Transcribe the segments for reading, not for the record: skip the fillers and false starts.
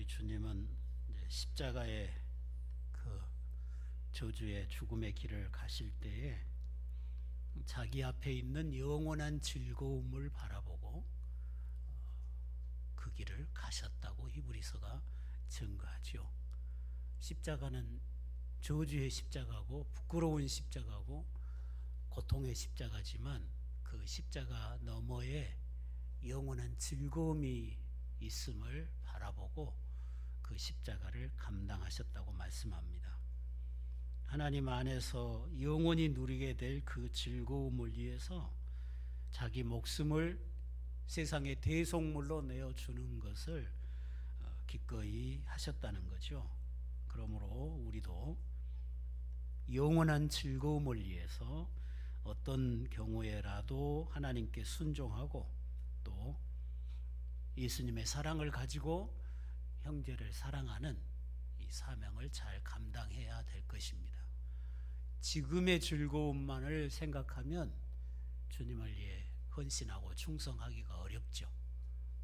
주님은 이제 십자가의 그 저주의 죽음의 길을 가실 때에 자기 앞에 있는 영원한 즐거움을 바라보고 그 길을 가셨다고 히브리서가 증거하죠. 십자가는 저주의 십자가고 부끄러운 십자가고 고통의 십자가지만 그 십자가 너머에 영원한 즐거움이 있음을 바라보고 그 십자가를 감당하셨다고 말씀합니다. 하나님 안에서 영원히 누리게 될 그 즐거움을 위해서 자기 목숨을 세상의 대속물로 내어주는 것을 기꺼이 하셨다는 거죠. 그러므로 우리도 영원한 즐거움을 위해서 어떤 경우에라도 하나님께 순종하고 또 예수님의 사랑을 가지고 형제를 사랑하는 이 사명을 잘 감당해야 될 것입니다. 지금의 즐거움만을 생각하면 주님을 위해 헌신하고 충성하기가 어렵죠.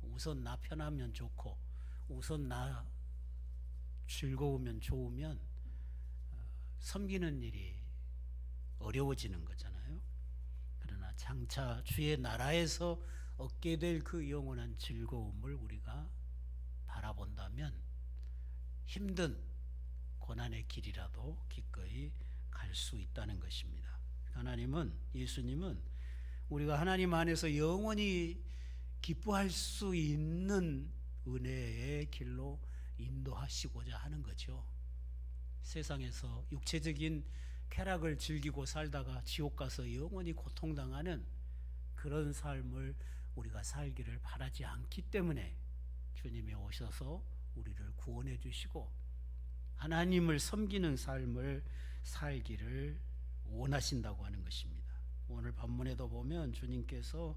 우선 나 편하면 좋고 우선 나 즐거우면 좋으면 섬기는 일이 어려워지는 거잖아요. 그러나 장차 주의 나라에서 얻게 될 그 영원한 즐거움을 우리가 바라본다면 힘든 고난의 길이라도 기꺼이 갈 수 있다는 것입니다. 하나님은, 예수님은 우리가 하나님 안에서 영원히 기뻐할 수 있는 은혜의 길로 인도하시고자 하는 거죠. 세상에서 육체적인 쾌락을 즐기고 살다가 지옥 가서 영원히 고통당하는 그런 삶을 우리가 살기를 바라지 않기 때문에 주님이 오셔서 우리를 구원해 주시고 하나님을 섬기는 삶을 살기를 원하신다고 하는 것입니다. 오늘 본문에도 보면 주님께서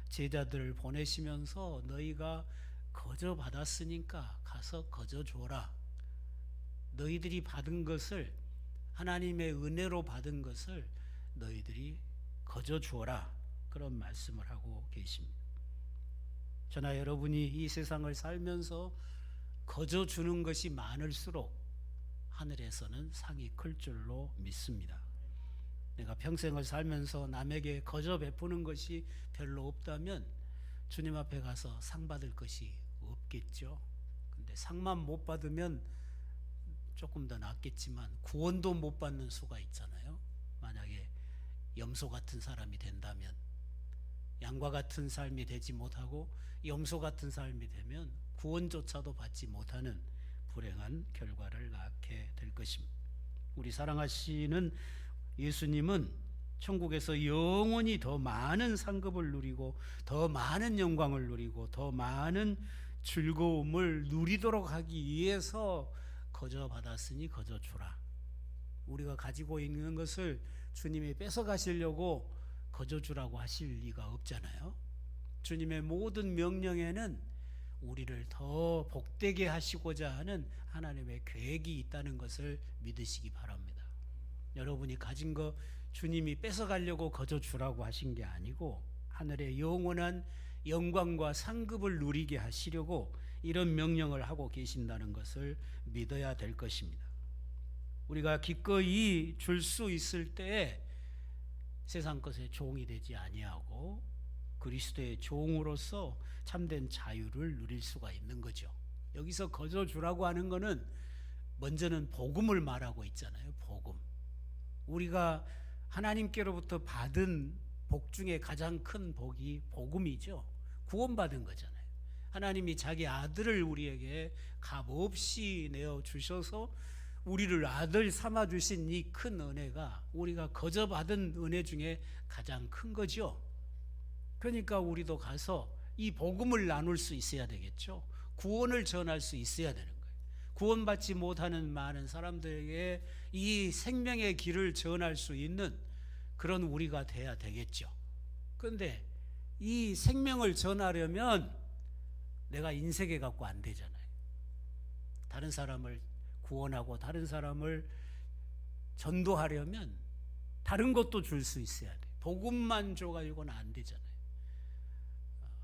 제자들을 보내시면서 너희가 거저 받았으니까 가서 거저 줘라. 너희들이 받은 것을, 하나님의 은혜로 받은 것을 너희들이 거저 주어라. 그런 말씀을 하고 계십니다. 저나 여러분이 이 세상을 살면서 거저 주는 것이 많을수록 하늘에서는 상이 클 줄로 믿습니다. 내가 평생을 살면서 남에게 거저 베푸는 것이 별로 없다면 주님 앞에 가서 상 받을 것이 없겠죠. 근데 상만 못 받으면 조금 더 낫겠지만 구원도 못 받는 수가 있잖아요. 만약에 염소 같은 사람이 된다면, 양과 같은 삶이 되지 못하고 염소 같은 삶이 되면 구원조차도 받지 못하는 불행한 결과를 낳게 될 것입니다. 우리 사랑하시는 예수님은 천국에서 영원히 더 많은 상급을 누리고 더 많은 영광을 누리고 더 많은 즐거움을 누리도록 하기 위해서 거저 받았으니 거저 주라. 우리가 가지고 있는 것을 주님이 뺏어 가시려고 거저 주라고 하실 리가 없잖아요. 주님의 모든 명령에는 우리를 더 복되게 하시고자 하는 하나님의 계획이 있다는 것을 믿으시기 바랍니다. 여러분이 가진 거 주님이 뺏어가려고 거저 주라고 하신 게 아니고 하늘의 영원한 영광과 상급을 누리게 하시려고 이런 명령을 하고 계신다는 것을 믿어야 될 것입니다. 우리가 기꺼이 줄 수 있을 때에 세상 것의 종이 되지 아니하고 그리스도의 종으로서 참된 자유를 누릴 수가 있는 거죠. 여기서 거저 주라고 하는 것은 먼저는 복음을 말하고 있잖아요. 복음. 우리가 하나님께로부터 받은 복 중에 가장 큰 복이 복음이죠. 구원받은 거잖아요. 하나님이 자기 아들을 우리에게 값없이 내어주셔서 우리를 아들 삼아주신 이 큰 은혜가 우리가 거저 받은 은혜 중에 가장 큰 거죠. 그러니까 우리도 가서 이 복음을 나눌 수 있어야 되겠죠. 구원을 전할 수 있어야 되는 거예요. 구원받지 못하는 많은 사람들에게 이 생명의 길을 전할 수 있는 그런 우리가 돼야 되겠죠. 그런데 이 생명을 전하려면 내가 인색해 갖고 안 되잖아요. 다른 사람을 구원하고 다른 사람을 전도하려면 다른 것도 줄 수 있어야 돼. 복음만 줘가지고는 안 되잖아요.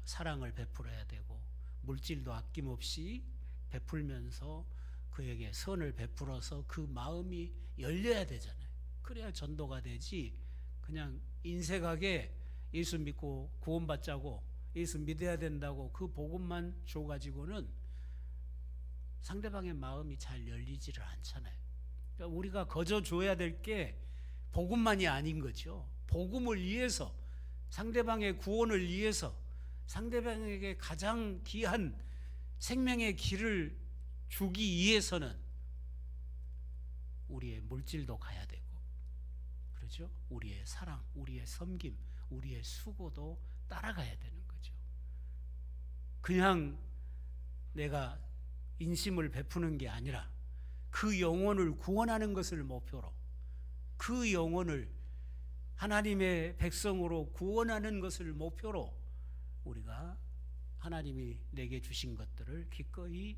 사랑을 베풀어야 되고 물질도 아낌없이 베풀면서 그에게 선을 베풀어서 그 마음이 열려야 되잖아요. 그래야 전도가 되지. 그냥 인색하게 예수 믿고 구원받자고, 예수 믿어야 된다고 그 복음만 줘가지고는 상대방의 마음이 잘 열리지를 않잖아요. 그러니까 우리가 거저 줘야 될 게 복음만이 아닌 거죠. 복음을 위해서, 상대방의 구원을 위해서, 상대방에게 가장 귀한 생명의 길을 주기 위해서는 우리의 물질도 가야 되고, 그렇죠? 우리의 사랑, 우리의 섬김, 우리의 수고도 따라가야 되는 거죠. 그냥 내가 인심을 베푸는 게 아니라 그 영혼을 구원하는 것을 목표로, 그 영혼을 하나님의 백성으로 구원하는 것을 목표로 우리가 하나님이 내게 주신 것들을 기꺼이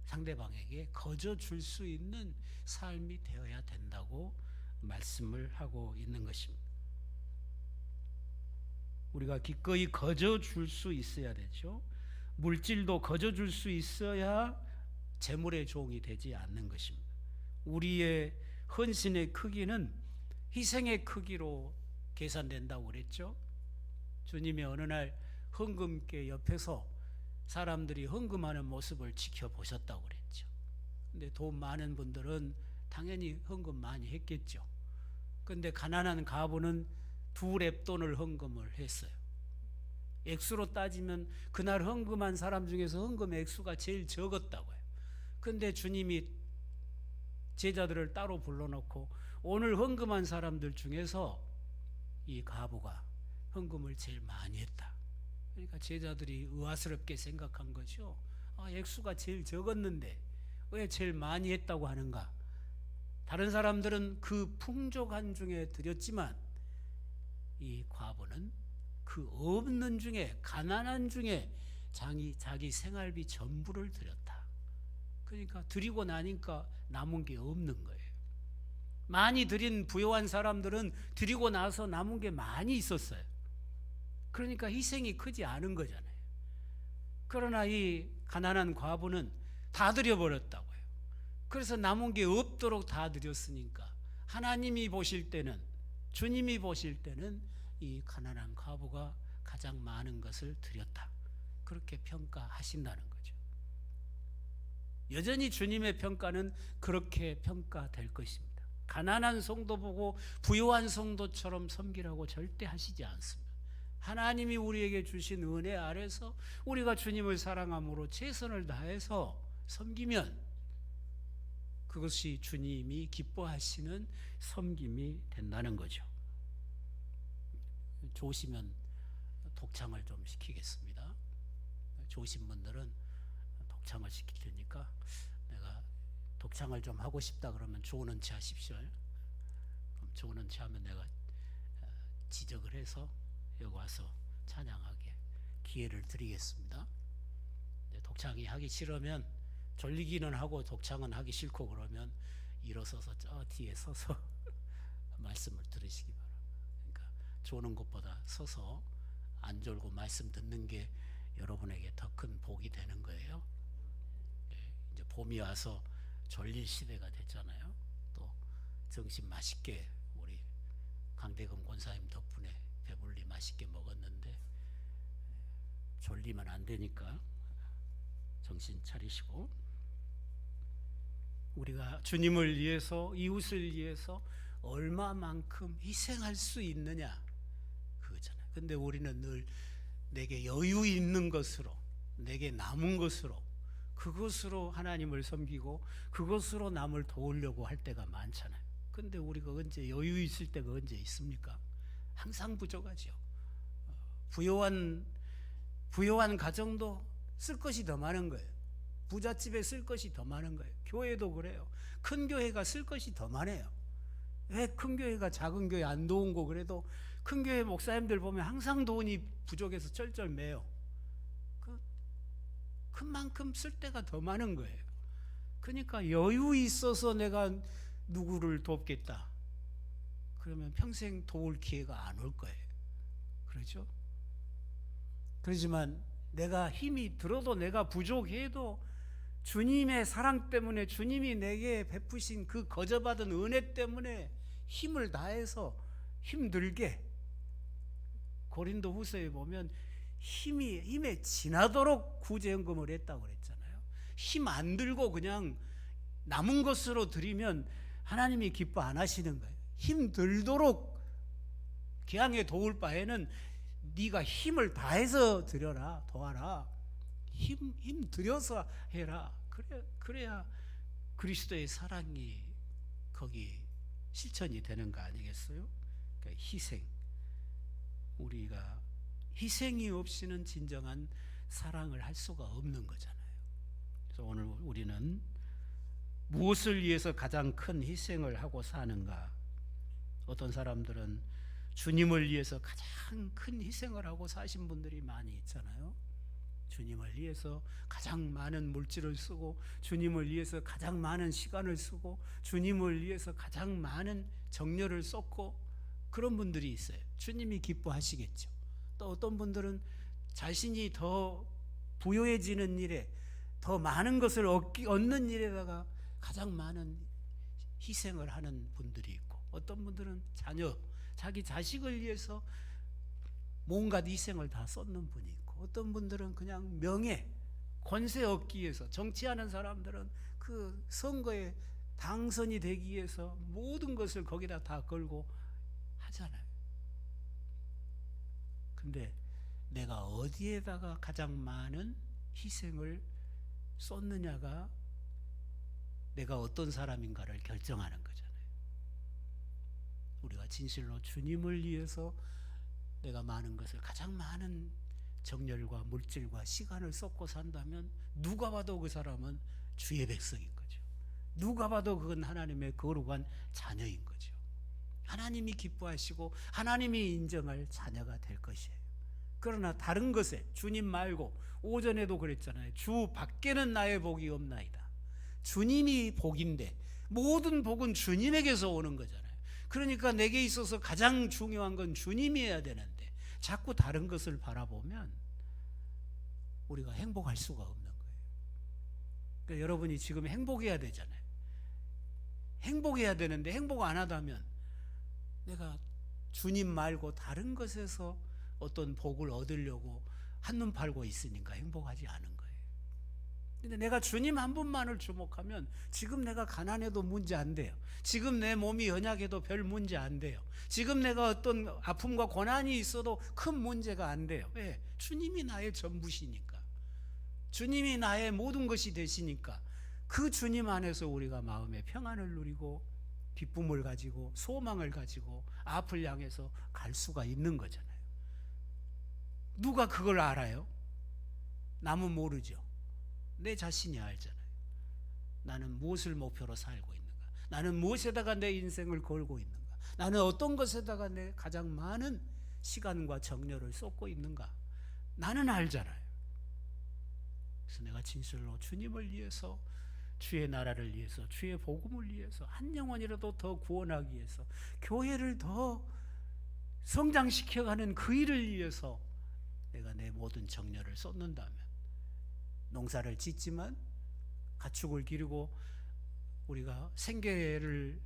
상대방에게 거저 줄 수 있는 삶이 되어야 된다고 말씀을 하고 있는 것입니다. 우리가 기꺼이 거저 줄 수 있어야 되죠. 물질도 거저 줄 수 있어야 재물의 종이 되지 않는 것입니다. 우리의 헌신의 크기는 희생의 크기로 계산된다고 그랬죠. 주님이 어느 날 헌금계 옆에서 사람들이 헌금하는 모습을 지켜보셨다고 그랬죠. 근데 돈 많은 분들은 당연히 헌금 많이 했겠죠. 근데 가난한 가부는 2렙돈을 헌금을 했어요. 액수로 따지면 그날 헌금한 사람 중에서 헌금 액수가 제일 적었다고 해요. 근데 주님이 제자들을 따로 불러놓고 오늘 헌금한 사람들 중에서 이 가부가 헌금을 제일 많이 했다. 그러니까 제자들이 의아스럽게 생각한 거죠. 액수가 제일 적었는데 왜 제일 많이 했다고 하는가? 다른 사람들은 그 풍족한 중에 드렸지만 이 과부는 그 없는 중에, 가난한 중에 자기 생활비 전부를 드렸다. 그러니까 드리고 나니까 남은 게 없는 거예요. 많이 드린 부유한 사람들은 드리고 나서 남은 게 많이 있었어요. 그러니까 희생이 크지 않은 거잖아요. 그러나 이 가난한 과부는 다 드려버렸다고요. 그래서 남은 게 없도록 다 드렸으니까 하나님이 보실 때는, 주님이 보실 때는 이 가난한 과부가 가장 많은 것을 드렸다, 그렇게 평가하신다는 거죠. 여전히 주님의 평가는 그렇게 평가될 것입니다. 가난한 성도 보고 부유한 성도처럼 섬기라고 절대 하시지 않습니다. 하나님이 우리에게 주신 은혜 아래서 우리가 주님을 사랑함으로 최선을 다해서 섬기면 그것이 주님이 기뻐하시는 섬김이 된다는 거죠. 좋으시면 독창을 좀 시키겠습니다. 좋으신 분들은 독창을 시킬 테니까 내가 독창을 좀 하고 싶다 그러면 좋은 은치 하십시오. 그럼 좋은 은치 하면 내가 지적을 해서 여기 와서 찬양하게 기회를 드리겠습니다. 독창이 하기 싫으면, 졸리기는 하고 독창은 하기 싫고 그러면 일어서서 저 뒤에 서서 말씀을 들으시기 바랍니다. 그러니까 조는 것보다 서서 안 졸고 말씀 듣는 게 여러분에게 더 큰 복이 되는 거예요. 이제 봄이 와서 졸릴 시대가 됐잖아요. 또 정신 맛있게 우리 강대금 권사님 덕분에 배불리 맛있게 먹었는데 졸리면 안 되니까 정신 차리시고, 우리가 주님을 위해서, 이웃을 위해서 얼마만큼 희생할 수 있느냐 그거잖아요. 근데 우리는 늘 내게 여유 있는 것으로, 내게 남은 것으로, 그것으로 하나님을 섬기고 그것으로 남을 도우려고 할 때가 많잖아요. 근데 우리가 언제 여유 있을 때가 언제 있습니까? 항상 부족하죠. 부유한 가정도 쓸 것이 더 많은 거예요. 부잣집에 쓸 것이 더 많은 거예요. 교회도 그래요. 큰 교회가 쓸 것이 더 많아요. 왜 큰 교회가 작은 교회 안 도운 거 그래도 큰 교회 목사님들 보면 항상 돈이 부족해서 쩔쩔매요. 큰 만큼 쓸 때가 더 많은 거예요. 그러니까 여유 있어서 내가 누구를 돕겠다 그러면 평생 도울 기회가 안 올 거예요. 그렇죠? 그렇지만 내가 힘이 들어도 내가 부족해도 주님의 사랑 때문에 주님이 내게 베푸신 그 거저받은 은혜 때문에 힘을 다해서 힘들게, 고린도 후서에 보면 힘에 지나도록 구제연금을 했다고 그랬잖아요. 힘 안 들고 그냥 남은 것으로 드리면 하나님이 기뻐 안 하시는 거예요. 힘 들도록 기왕에 도울 바에는 네가 힘을 다해서 드려라, 도와라. 힘 들여서 해라. 그래야 그리스도의 사랑이 거기 실천이 되는 거 아니겠어요? 그러니까 희생. 우리가 희생이 없이는 진정한 사랑을 할 수가 없는 거잖아요. 그래서 오늘 우리는 무엇을 위해서 가장 큰 희생을 하고 사는가? 어떤 사람들은 주님을 위해서 가장 큰 희생을 하고 사신 분들이 많이 있잖아요. 주님을 위해서 가장 많은 물질을 쓰고, 주님을 위해서 가장 많은 시간을 쓰고, 주님을 위해서 가장 많은 정열을 쏟고, 그런 분들이 있어요. 주님이 기뻐하시겠죠. 또 어떤 분들은 자신이 더 부유해지는 일에, 더 많은 것을 얻는 일에다가 가장 많은 희생을 하는 분들이 있고, 어떤 분들은 자기 자식을 위해서 뭔가 희생을 다 쏟는 분이 있고, 어떤 분들은 그냥 명예, 권세 얻기 위해서, 정치하는 사람들은 그 선거에 당선이 되기 위해서 모든 것을 거기다 다 걸고 하잖아요. 근데 내가 어디에다가 가장 많은 희생을 쏟느냐가 내가 어떤 사람인가를 결정하는 거잖아요. 우리가 진실로 주님을 위해서 내가 많은 것을, 가장 많은 정열과 물질과 시간을 쏟고 산다면 누가 봐도 그 사람은 주의 백성인 거죠. 누가 봐도 그건 하나님의 거룩한 자녀인 거죠. 하나님이 기뻐하시고 하나님이 인정할 자녀가 될 것이에요. 그러나 다른 것에, 주님 말고, 오전에도 그랬잖아요. 주 밖에는 나의 복이 없나이다. 주님이 복인데 모든 복은 주님에게서 오는 거잖아요. 그러니까 내게 있어서 가장 중요한 건 주님이어야 되는데 자꾸 다른 것을 바라보면 우리가 행복할 수가 없는 거예요. 그러니까 여러분이 지금 행복해야 되잖아요. 행복해야 되는데 행복 안 하다면 내가 주님 말고 다른 것에서 어떤 복을 얻으려고 한눈 팔고 있으니까 행복하지 않은 거예요. 근데 내가 주님 한 분만을 주목하면 지금 내가 가난해도 문제 안 돼요. 지금 내 몸이 연약해도 별 문제 안 돼요. 지금 내가 어떤 아픔과 고난이 있어도 큰 문제가 안 돼요. 왜? 주님이 나의 전부시니까. 주님이 나의 모든 것이 되시니까 그 주님 안에서 우리가 마음의 평안을 누리고 기쁨을 가지고 소망을 가지고 앞을 향해서 갈 수가 있는 거잖아요. 누가 그걸 알아요? 남은 모르죠. 내 자신이 알잖아요. 나는 무엇을 목표로 살고 있는가? 나는 무엇에다가 내 인생을 걸고 있는가? 나는 어떤 것에다가 내 가장 많은 시간과 정열을 쏟고 있는가? 나는 알잖아요. 그래서 내가 진실로 주님을 위해서, 주의 나라를 위해서, 주의 복음을 위해서, 한 영혼이라도 더 구원하기 위해서, 교회를 더 성장시켜가는 그 일을 위해서 내가 내 모든 정열을 쏟는다면, 농사를 짓지만 가축을 기르고 우리가 생계를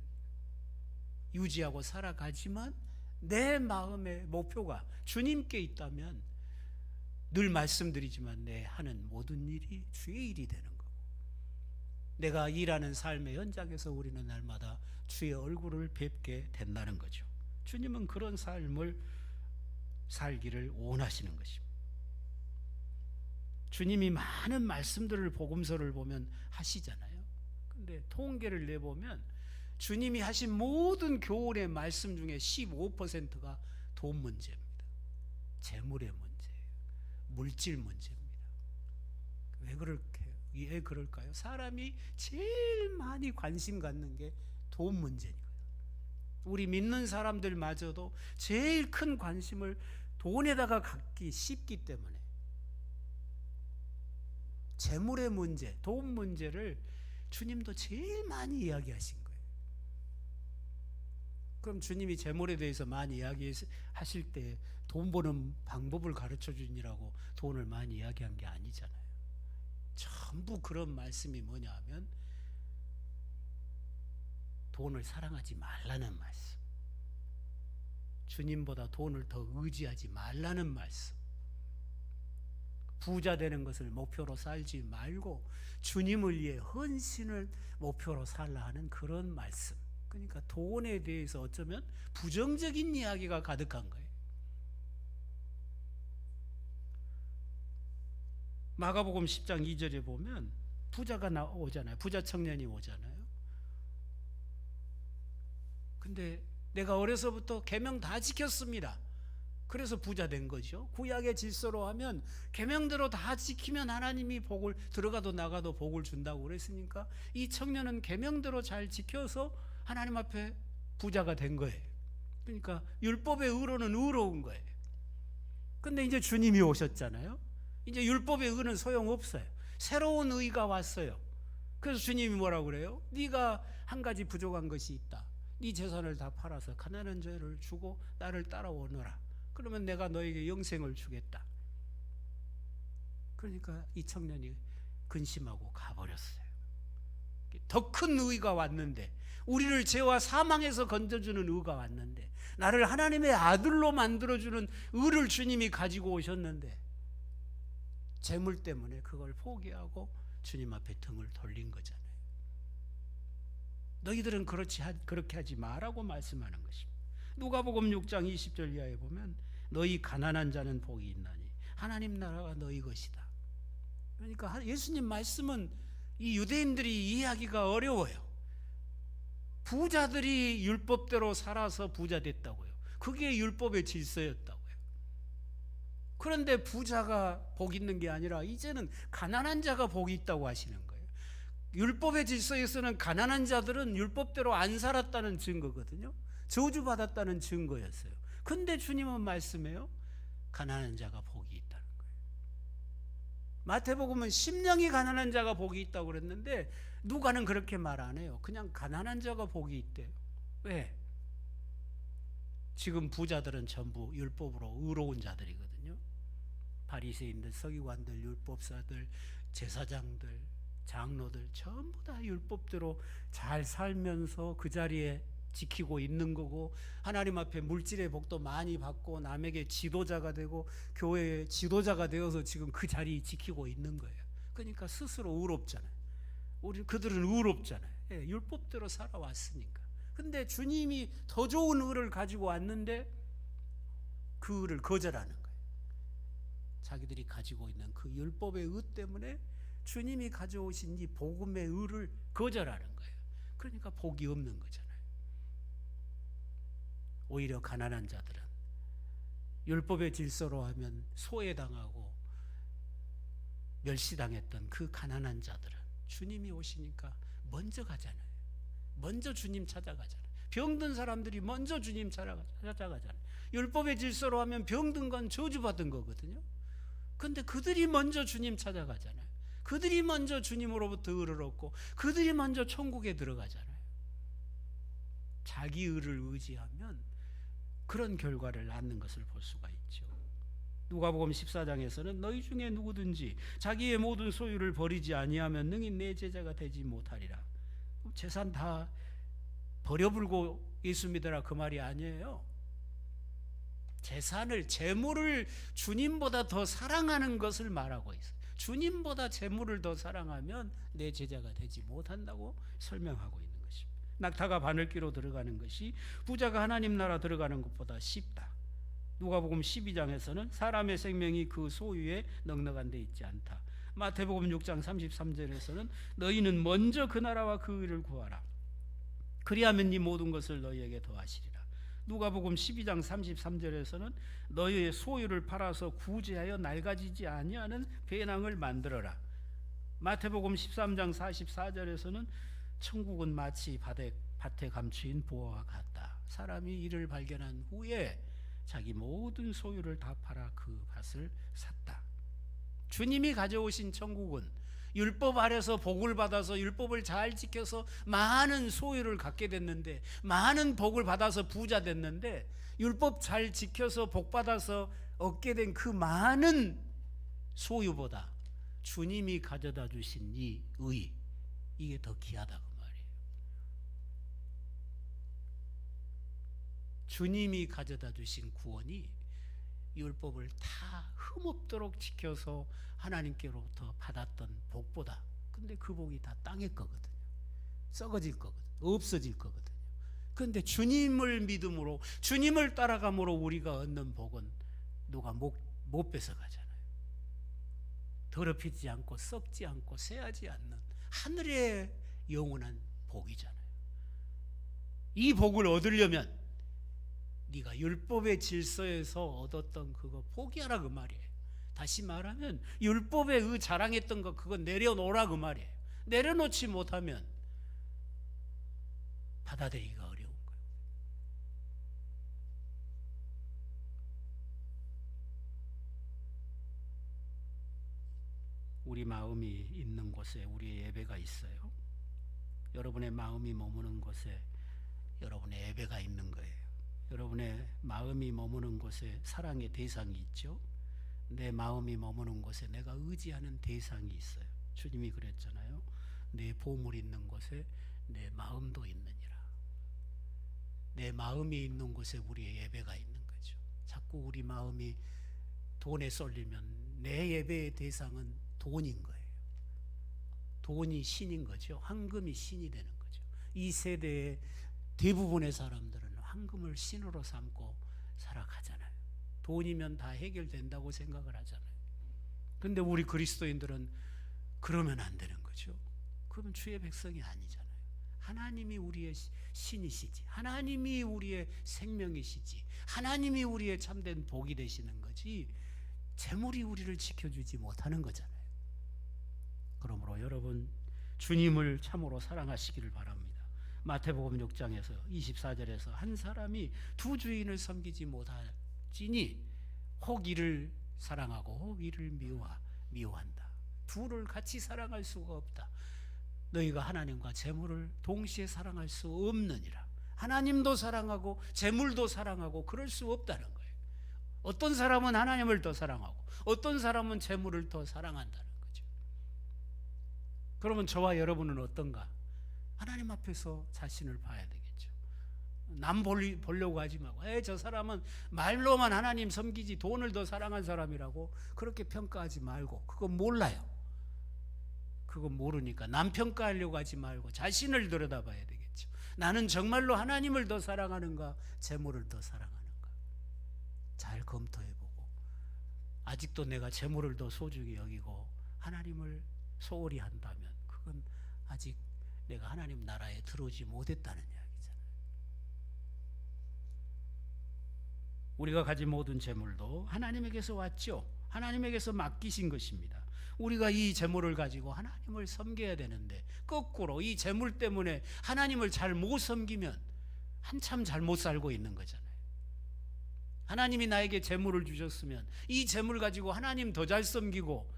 유지하고 살아가지만 내 마음의 목표가 주님께 있다면 늘 말씀드리지만 내 하는 모든 일이 주의 일이 되는 거고, 내가 일하는 삶의 현장에서 우리는 날마다 주의 얼굴을 뵙게 된다는 거죠. 주님은 그런 삶을 살기를 원하시는 것입니다. 주님이 많은 말씀들을 복음서를 보면 하시잖아요. 근데 통계를 내보면 주님이 하신 모든 교훈의 말씀 중에 15%가 돈 문제입니다. 재물의 문제예요. 물질 문제입니다. 왜 그럴까요? 사람이 제일 많이 관심 갖는 게 돈 문제니까요. 우리 믿는 사람들마저도 제일 큰 관심을 돈에다가 갖기 쉽기 때문에 재물의 문제, 돈 문제를 주님도 제일 많이 이야기하신 거예요. 그럼 주님이 재물에 대해서 많이 이야기하실 때 돈 버는 방법을 가르쳐 주니라고 돈을 많이 이야기한 게 아니잖아요. 전부 그런 말씀이 뭐냐 하면 돈을 사랑하지 말라는 말씀, 주님보다 돈을 더 의지하지 말라는 말씀, 부자 되는 것을 목표로 살지 말고 주님을 위해 헌신을 목표로 살라 하는 그런 말씀. 그러니까 돈에 대해서 어쩌면 부정적인 이야기가 가득한 거예요. 마가복음 10장 2절에 보면 부자가 오잖아요. 부자 청년이 오잖아요. 근데 내가 어려서부터 계명 다 지켰습니다. 그래서 부자 된 거죠. 구약의 질서로 하면 계명대로 다 지키면 하나님이 복을, 들어가도 나가도 복을 준다고 그랬으니까 이 청년은 계명대로 잘 지켜서 하나님 앞에 부자가 된 거예요. 그러니까 율법의 의로는 의로운 거예요. 근데 이제 주님이 오셨잖아요. 이제 율법의 의는 소용없어요. 새로운 의가 왔어요. 그래서 주님이 뭐라고 그래요? 네가 한 가지 부족한 것이 있다. 네 재산을 다 팔아서 가난한 자를 주고 나를 따라오너라. 그러면 내가 너에게 영생을 주겠다. 그러니까 이 청년이 근심하고 가버렸어요. 더 큰 의가 왔는데, 우리를 죄와 사망에서 건져주는 의가 왔는데, 나를 하나님의 아들로 만들어주는 의를 주님이 가지고 오셨는데 재물 때문에 그걸 포기하고 주님 앞에 등을 돌린 거잖아요. 너희들은 그렇게 하지 마라고 말씀하는 것입니다. 누가복음 6장 20절 이하에 보면 너희 가난한 자는 복이 있나니 하나님 나라가 너희 것이다. 그러니까 예수님 말씀은 이 유대인들이 이해하기가 어려워요. 부자들이 율법대로 살아서 부자 됐다고요. 그게 율법의 질서였다고요. 그런데 부자가 복 있는 게 아니라 이제는 가난한 자가 복이 있다고 하시는 거예요. 율법의 질서에서는 가난한 자들은 율법대로 안 살았다는 증거거든요. 저주받았다는 증거였어요. 근데 주님은 말씀해요. 가난한 자가 복이 있다는 거예요. 마태복음은 심령이 가난한 자가 복이 있다고 그랬는데 누가는 그렇게 말 안 해요. 그냥 가난한 자가 복이 있대요. 왜? 지금 부자들은 전부 율법으로 의로운 자들이거든요. 바리새인들, 서기관들, 율법사들, 제사장들, 장로들 전부 다 율법대로 잘 살면서 그 자리에 지키고 있는 거고, 하나님 앞에 물질의 복도 많이 받고 남에게 지도자가 되고 교회의 지도자가 되어서 지금 그 자리 지키고 있는 거예요. 그러니까 스스로 의롭잖아요. 그들은 의롭잖아요. 예, 율법대로 살아왔으니까. 근데 주님이 더 좋은 의를 가지고 왔는데 그 의를 거절하는 거예요. 자기들이 가지고 있는 그 율법의 의 때문에 주님이 가져오신 이 복음의 의를 거절하는 거예요. 그러니까 복이 없는 거잖아요. 오히려 가난한 자들은 율법의 질서로 하면 소외당하고 멸시당했던 그 가난한 자들은 주님이 오시니까 먼저 가잖아요. 먼저 주님 찾아가잖아요. 병든 사람들이 먼저 주님 찾아가잖아요. 율법의 질서로 하면 병든 건 저주받은 거거든요. 근데 그들이 먼저 주님 찾아가잖아요. 그들이 먼저 주님으로부터 의를 얻고 그들이 먼저 천국에 들어가잖아요. 자기 의를 의지하면 그런 결과를 낳는 것을 볼 수가 있죠. 누가복음 14장에서는 너희 중에 누구든지 자기의 모든 소유를 버리지 아니하면 능히 내 제자가 되지 못하리라. 재산 다 버려불고 예수 믿으라 그 말이 아니에요. 재물을 주님보다 더 사랑하는 것을 말하고 있어요. 주님보다 재물을 더 사랑하면 내 제자가 되지 못한다고 설명하고 있는 것입니다. 낙타가 바늘귀로 들어가는 것이 부자가 하나님 나라 들어가는 것보다 쉽다. 누가복음 12장에서는 사람의 생명이 그 소유에 넉넉한 데 있지 않다. 마태복음 6장 33절에서는 너희는 먼저 그 나라와 그 의를 구하라. 그리하면 이 모든 것을 너희에게 더하시리라. 누가복음 12장 33절에서는 너희의 소유를 팔아서 구제하여 낡아지지 아니하는 배낭을 만들어라. 마태복음 13장 44절에서는 천국은 마치 밭에 감추인 보화와 같다. 사람이 이를 발견한 후에 자기 모든 소유를 다 팔아 그 밭을 샀다. 주님이 가져오신 천국은 율법 아래서 복을 받아서 율법을 잘 지켜서 많은 소유를 갖게 됐는데, 많은 복을 받아서 부자 됐는데, 율법 잘 지켜서 복 받아서 얻게 된 그 많은 소유보다 주님이 가져다 주신 이 의, 이게 더 귀하다고 말이에요. 주님이 가져다 주신 구원이 율법을 다 흠없도록 지켜서 하나님께로부터 받았던 복보다, 근데 그 복이 다 땅의 거거든요. 썩어질 거거든요. 없어질 거거든요. 그런데 주님을 믿음으로, 주님을 따라감으로 우리가 얻는 복은 누가 못 뺏어가잖아요. 더럽히지 않고 썩지 않고 쇠하지 않는 하늘의 영원한 복이잖아요. 이 복을 얻으려면 네가 율법의 질서에서 얻었던 그거 포기하라 그 말이에요. 다시 말하면 율법에 자랑했던 거 그거 내려놓으라 그 말이에요. 내려놓지 못하면 받아들이기가 어려운 거예요. 우리 마음이 있는 곳에 우리의 예배가 있어요. 여러분의 마음이 머무는 곳에 여러분의 예배가 있는 거예요. 여러분의 마음이 머무는 곳에 사랑의 대상이 있죠. 내 마음이 머무는 곳에 내가 의지하는 대상이 있어요. 주님이 그랬잖아요. 내 보물 있는 곳에 내 마음도 있느니라. 내 마음이 있는 곳에 우리의 예배가 있는 거죠. 자꾸 우리 마음이 돈에 쏠리면 내 예배의 대상은 돈인 거예요. 돈이 신인 거죠. 황금이 신이 되는 거죠. 이 세대의 대부분의 사람들은 황금을 신으로 삼고 살아가잖아요. 돈이면 다 해결된다고 생각을 하잖아요. 그런데 우리 그리스도인들은 그러면 안 되는 거죠. 그러면 주의 백성이 아니잖아요. 하나님이 우리의 신이시지, 하나님이 우리의 생명이시지, 하나님이 우리의 참된 복이 되시는 거지, 재물이 우리를 지켜주지 못하는 거잖아요. 그러므로 여러분, 주님을 참으로 사랑하시기를 바랍니다. 마태복음 6장에서 24절에서 한 사람이 두 주인을 섬기지 못하지니 혹 이를 사랑하고 혹 이를 미워한다. 둘을 같이 사랑할 수가 없다. 너희가 하나님과 재물을 동시에 사랑할 수 없느니라. 하나님도 사랑하고 재물도 사랑하고 그럴 수 없다는 거예요. 어떤 사람은 하나님을 더 사랑하고 어떤 사람은 재물을 더 사랑한다는 거죠. 그러면 저와 여러분은 어떤가? 하나님 앞에서 자신을 봐야 되겠죠. 남 보려고 하지 말고, 저 사람은 말로만 하나님 섬기지 돈을 더 사랑한 사람이라고 그렇게 평가하지 말고, 그건 몰라요. 그건 모르니까 남 평가하려고 하지 말고 자신을 들여다봐야 되겠죠. 나는 정말로 하나님을 더 사랑하는가, 재물을 더 사랑하는가? 잘 검토해보고, 아직도 내가 재물을 더 소중히 여기고 하나님을 소홀히 한다면 그건 아직 내가 하나님 나라에 들어오지 못했다는 이야기잖아요. 우리가 가진 모든 재물도 하나님에게서 왔죠. 하나님에게서 맡기신 것입니다. 우리가 이 재물을 가지고 하나님을 섬겨야 되는데, 거꾸로 이 재물 때문에 하나님을 잘 못 섬기면 한참 잘못 살고 있는 거잖아요. 하나님이 나에게 재물을 주셨으면 이 재물 가지고 하나님 더 잘 섬기고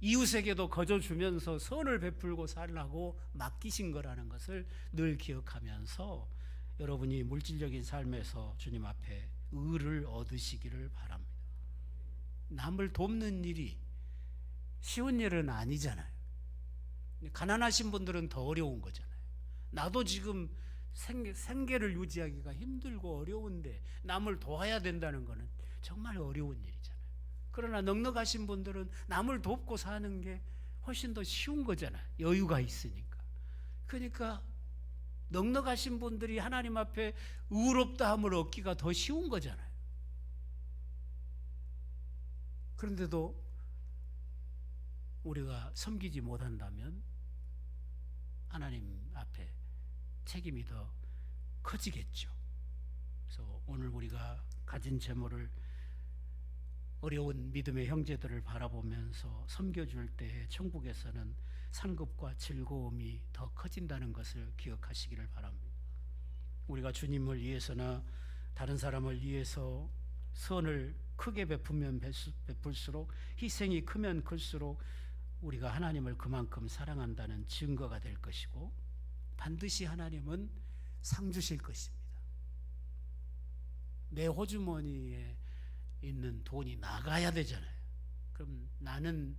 이웃에게도 거저주면서 선을 베풀고 살라고 맡기신 거라는 것을 늘 기억하면서 여러분이 물질적인 삶에서 주님 앞에 의를 얻으시기를 바랍니다. 남을 돕는 일이 쉬운 일은 아니잖아요. 가난하신 분들은 더 어려운 거잖아요. 나도 지금 생계를 유지하기가 힘들고 어려운데 남을 도와야 된다는 것은 정말 어려운 일이잖아요. 그러나 넉넉하신 분들은 남을 돕고 사는 게 훨씬 더 쉬운 거잖아요. 여유가 있으니까. 그러니까 넉넉하신 분들이 하나님 앞에 의롭다함을 얻기가 더 쉬운 거잖아요. 그런데도 우리가 섬기지 못한다면 하나님 앞에 책임이 더 커지겠죠. 그래서 오늘 우리가 가진 재물을 어려운 믿음의 형제들을 바라보면서 섬겨줄 때 천국에서는 상급과 즐거움이 더 커진다는 것을 기억하시기를 바랍니다. 우리가 주님을 위해서나 다른 사람을 위해서 선을 크게 베풀면 베풀수록, 희생이 크면 클수록 우리가 하나님을 그만큼 사랑한다는 증거가 될 것이고, 반드시 하나님은 상 주실 것입니다. 내 호주머니에 있는 돈이 나가야 되잖아요. 그럼 나는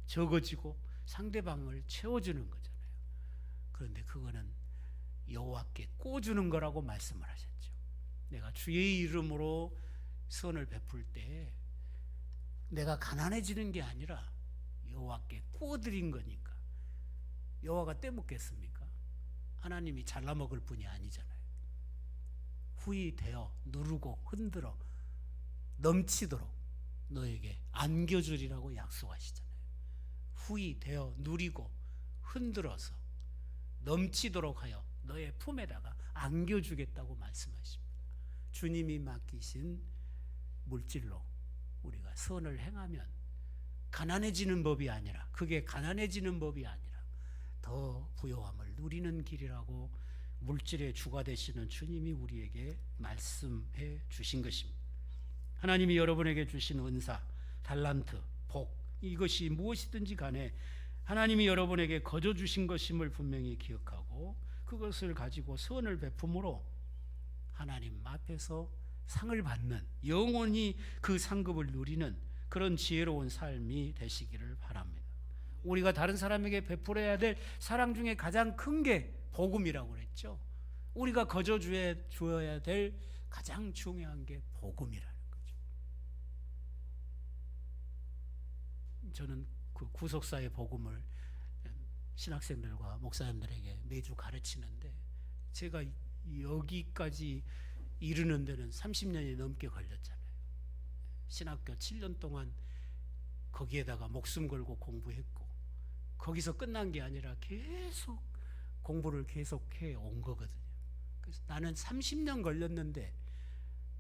적어지고 상대방을 채워주는 거잖아요. 그런데 그거는 여호와께 꿔주는 거라고 말씀을 하셨죠. 내가 주의 이름으로 선을 베풀 때 내가 가난해지는 게 아니라 여호와께 꿔드린 거니까. 여호와가 떼먹겠습니까? 하나님이 잘라 먹을 분이 아니잖아요. 후히 되어 누르고 흔들어 넘치도록 너에게 안겨주리라고 약속하시잖아요. 후히 되어 누리고 흔들어서 넘치도록 하여 너의 품에다가 안겨주겠다고 말씀하십니다. 주님이 맡기신 물질로 우리가 선을 행하면 가난해지는 법이 아니라, 그게 가난해지는 법이 아니라 더 부요함을 누리는 길이라고 물질의 주가 되시는 주님이 우리에게 말씀해 주신 것입니다. 하나님이 여러분에게 주신 은사, 달란트, 복, 이것이 무엇이든지 간에 하나님이 여러분에게 거저 주신 것임을 분명히 기억하고 그것을 가지고 선을 베품으로 하나님 앞에서 상을 받는, 영원히 그 상급을 누리는 그런 지혜로운 삶이 되시기를 바랍니다. 우리가 다른 사람에게 베풀어야 될 사랑 중에 가장 큰 게 복음이라고 그랬죠. 우리가 거저 주어야 될 가장 중요한 게 복음이라는 거죠. 저는 그 구속사의 복음을 신학생들과 목사님들에게 매주 가르치는데, 제가 여기까지 이르는 데는 30년이 넘게 걸렸잖아요. 신학교 7년 동안 거기에다가 목숨 걸고 공부했고, 거기서 끝난 게 아니라 계속 공부를 계속해 온 거거든요. 그래서 나는 30년 걸렸는데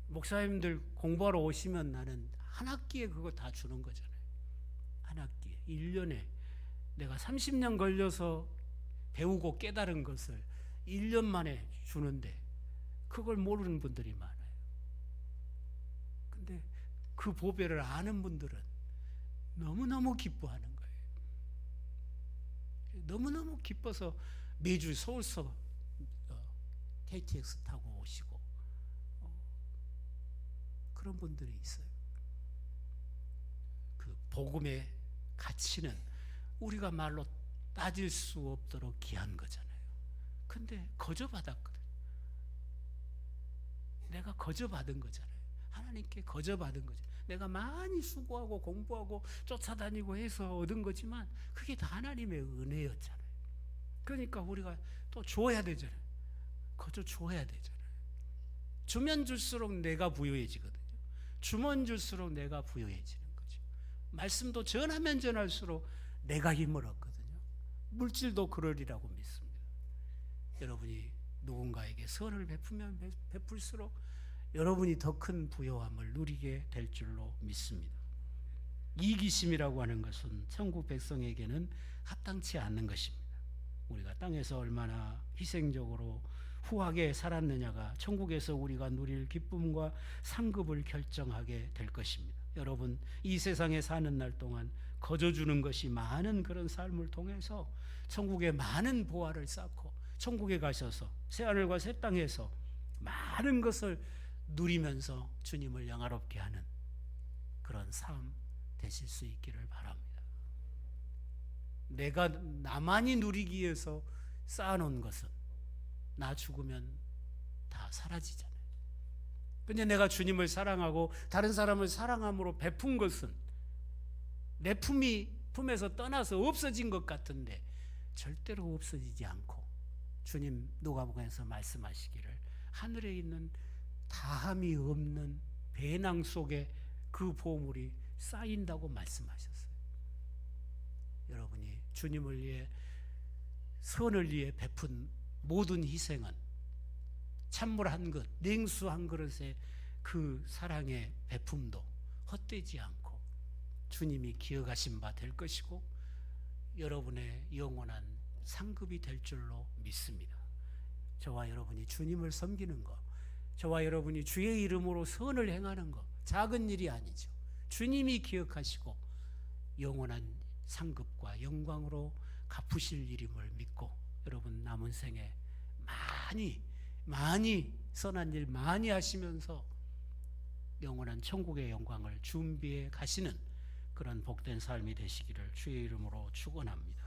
목사님들 공부하러 오시면 나는 한 학기에 그거 다 주는 거잖아요. 한 학기에 1년에 내가 30년 걸려서 배우고 깨달은 것을 1년 만에 주는데 그걸 모르는 분들이 많아요. 근데 그 보배를 아는 분들은 너무너무 기뻐하는 거예요. 너무너무 기뻐서 매주 서울서 KTX 타고 오시고 그런 분들이 있어요. 그 복음의 가치는 우리가 말로 따질 수 없도록 귀한 거잖아요. 근데 거저 받았거든. 내가 거저 받은 거잖아요. 하나님께 거저 받은 거죠. 내가 많이 수고하고 공부하고 쫓아다니고 해서 얻은 거지만 그게 다 하나님의 은혜였잖아요. 그러니까 우리가 또 줘야 되잖아요. 거저 줘야 되잖아요. 주면 줄수록 내가 부유해지거든요. 주면 줄수록 내가 부유해지는 거죠. 말씀도 전하면 전할수록 내가 힘을 얻거든요. 물질도 그러리라고 믿습니다. 여러분이 누군가에게 선을 베푸면 베풀수록 여러분이 더 큰 부요함을 누리게 될 줄로 믿습니다. 이기심이라고 하는 것은 천국 백성에게는 합당치 않는 것입니다. 우리가 땅에서 얼마나 희생적으로 후하게 살았느냐가 천국에서 우리가 누릴 기쁨과 상급을 결정하게 될 것입니다. 여러분, 이 세상에 사는 날 동안 거저 주는 것이 많은 그런 삶을 통해서 천국에 많은 보화를 쌓고 천국에 가셔서 새하늘과 새 땅에서 많은 것을 누리면서 주님을 영화롭게 하는 그런 삶 되실 수 있기를 바랍니다. 내가 나만이 누리기 위해서 쌓아놓은 것은 나 죽으면 다 사라지잖아요. 근데 내가 주님을 사랑하고 다른 사람을 사랑함으로 베푼 것은 내 품에서 떠나서 없어진 것 같은데 절대로 없어지지 않고 주님 누가복음에서 말씀하시기를 하늘에 있는 다함이 없는 배낭 속에 그 보물이 쌓인다고 말씀하셨어요. 여러분이 주님을 위해 선을 위해 베푼 모든 희생은 찬물 한 그릇, 냉수 한 그릇의 그 사랑의 베품도 헛되지 않고 주님이 기억하신 바 될 것이고 여러분의 영원한 상급이 될 줄로 믿습니다. 저와 여러분이 주님을 섬기는 것, 저와 여러분이 주의 이름으로 선을 행하는 것, 작은 일이 아니죠. 주님이 기억하시고 영원한 상급과 영광으로 갚으실 일임을 믿고 여러분 남은 생에 많이 선한 일 많이 하시면서 영원한 천국의 영광을 준비해 가시는 그런 복된 삶이 되시기를 주의 이름으로 축원합니다.